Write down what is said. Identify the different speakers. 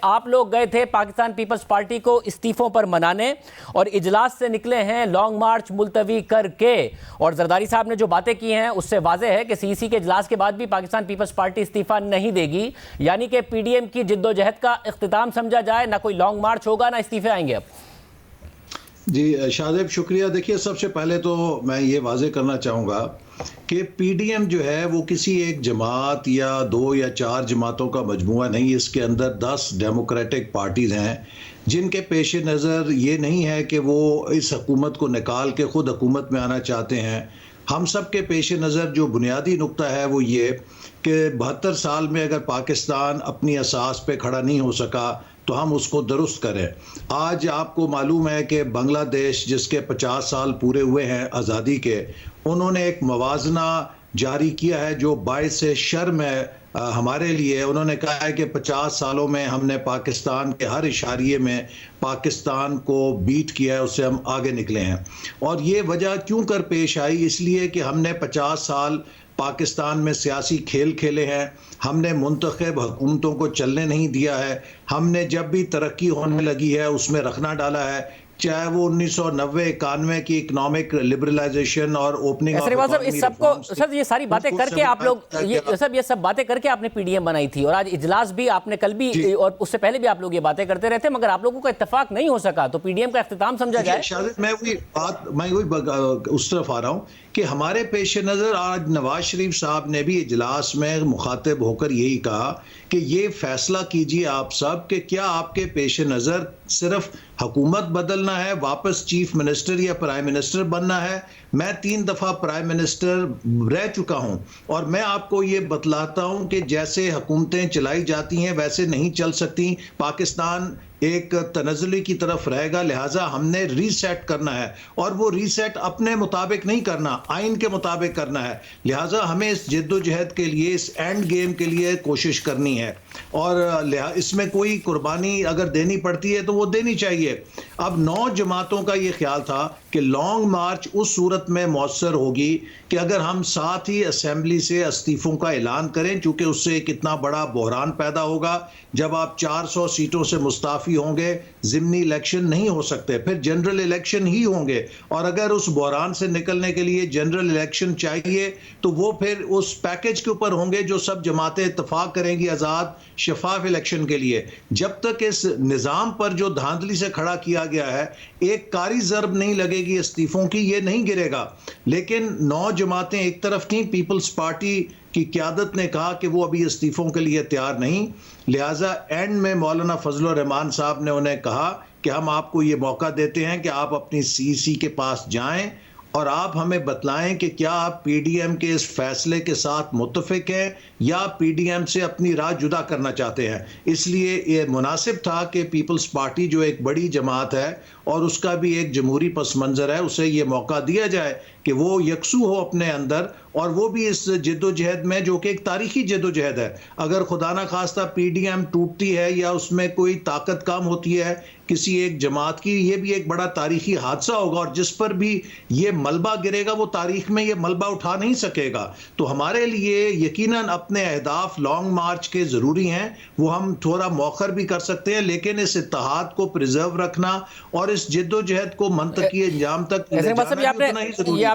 Speaker 1: आप लोग गए थे पाकिस्तान पीपल्स पार्टी को इस्तीफों पर मनाने और इजलास से निकले हैं लॉन्ग मार्च मुलतवी करके। और जरदारी साहब ने जो बातें की हैं उससे वाज़ेह है कि सीईसी के इजलास के बाद भी पाकिस्तान पीपल्स पार्टी इस्तीफा नहीं देगी, यानी कि पीडीएम की जिद्दोजहद का इख्तिताम समझा जाए। ना कोई लॉन्ग मार्च होगा, ना इस्तीफे आएंगे। अब
Speaker 2: जी शादेब, शुक्रिया। देखिए, सबसे पहले तो मैं ये वाजे करना चाहूँगा कि पीडीएम जो है वो किसी एक जमात या 2 या 4 जमातों का मजमूआ नहीं। इसके अंदर 10 डेमोक्रेटिक पार्टीज़ हैं जिनके पेश नज़र ये नहीं है कि वो इस हुकूमत को निकाल के ख़ुद हुकूमत में आना चाहते हैं। हम सब के पेश नज़र जो बुनियादी नुक्ता है वो ये कि 72 साल में अगर पाकिस्तान अपनी असास पे खड़ा नहीं हो सका तो हम उसको दुरुस्त करें। आज आपको मालूम है कि बांग्लादेश, जिसके 50 साल पूरे हुए हैं आज़ादी के, उन्होंने एक मवाजना जारी किया है जो बाइस शर्म है हमारे लिए। उन्होंने कहा है कि 50 सालों में हमने पाकिस्तान के हर इशारे में पाकिस्तान को बीट किया है, उससे हम आगे निकले हैं। और ये वजह क्यों कर पेश आई? इसलिए कि हमने 50 साल पाकिस्तान में सियासी खेल खेले हैं, हमने मुंतखब हुकूमतों को चलने नहीं दिया है, हमने जब भी तरक्की होने लगी है उसमें रखना डाला है, चाहे वो 1990-91 की इकोनॉमिक लिबरलाइजेशन और ओपनिंग
Speaker 1: इस सबको सर ये सारी बातें करके आप लोग ये सब बातें करके आपने पीडीएम बनाई थी और आज इजलास भी आपने कल भी और उससे पहले भी आप लोग ये बातें करते रहते, मगर आप लोगों का इत्तेफाक नहीं हो सका तो पीडीएम का इख्तिताम समझा जाए।
Speaker 2: मैं वही उस तरफ आ रहा हूँ कि हमारे पेश नज़र आज नवाज शरीफ साहब ने भी इजलास में मुखातिब होकर यही कहा कि ये फैसला कीजिए आप सब कि क्या आपके पेश नज़र सिर्फ हुकूमत बदलना है, वापस चीफ मिनिस्टर या प्राइम मिनिस्टर बनना है। मैं 3 दफ़ा प्राइम मिनिस्टर रह चुका हूं और मैं आपको ये बतलाता हूं कि जैसे हुकूमतें चलाई जाती हैं वैसे नहीं चल सकती। पाकिस्तान एक तनज़्ज़ुली की तरफ रहेगा, लिहाजा हमने रीसेट करना है और वो रीसेट अपने मुताबिक नहीं करना, आइन के मुताबिक करना है। लिहाजा हमें इस जद्दोजहद के लिए, इस एंड गेम के लिए कोशिश करनी है और इसमें कोई कुर्बानी अगर देनी पड़ती है तो वो देनी चाहिए। अब 9 जमातों का ये ख्याल था कि लॉन्ग मार्च उस सूरत में मौसर होगी कि अगर हम साथ ही असेंबली से इस्तीफों का ऐलान करें, चूँकि उससे एक इतना बड़ा बहरान पैदा होगा। जब आप 400 सीटों से मुस्ताफ़ी होंगे, ज़िमनी इलेक्शन नहीं हो सकते, फिर जनरल इलेक्शन ही होंगे और अगर उस बहरान से निकलने के लिए जनरल इलेक्शन चाहिए तो वो फिर उस पैकेज के ऊपर होंगे जो सब जमातें इत्तफाक करेंगी आज़ाद शफाफ इलेक्शन के लिए। जब तक इस निज़ाम पर जो धांधली से खड़ा किया गया है, एक कारी ज़रब नहीं लगेगी इस्तीफों की, ये नहीं गिरेगा। लेकिन 9 जमातें एक तरफ थीं, पीपल्स पार्टी की क़यादत ने कहा कि वो अभी इस्तीफों के लिए तैयार नहीं। लिहाजा एंड में मौलाना फजलुर रहमान साहब ने उन्हें कहा कि हम आपको ये मौका देते हैं कि आप अपनी सीईसी के पास जाएं और आप हमें बतलाएं कि क्या आप पीडीएम के इस फैसले के साथ मुत्तफिक हैं या पीडीएम से अपनी राह जुदा करना चाहते हैं। इसलिए ये मुनासिब था कि पीपल्स पार्टी जो एक बड़ी जमात है और उसका भी एक जमहूरी पस मंज़र है, उसे ये मौका दिया जाए कि वो यकसू हो अपने अंदर और वो भी इस जद्दोजहद में, जो कि एक तारीखी जद्दोजहद है, अगर खुदा ना खास्ता पीडीएम टूटती है या उसमें कोई ताकत कम होती है किसी एक जमात की, ये भी एक बड़ा तारीखी हादसा होगा और जिस पर भी ये मलबा गिरेगा वो तारीख में ये मलबा उठा नहीं सकेगा। तो हमारे लिए यकीनन अपने अहदाफ लॉन्ग मार्च के ज़रूरी हैं, वो हम थोड़ा मौखर भी कर सकते हैं, लेकिन इस इत्तेहाद को प्रिजर्व रखना और इस जद्दोजहद को मंतकी अंजाम तक ले जाना उतना ही ज़रूरी है।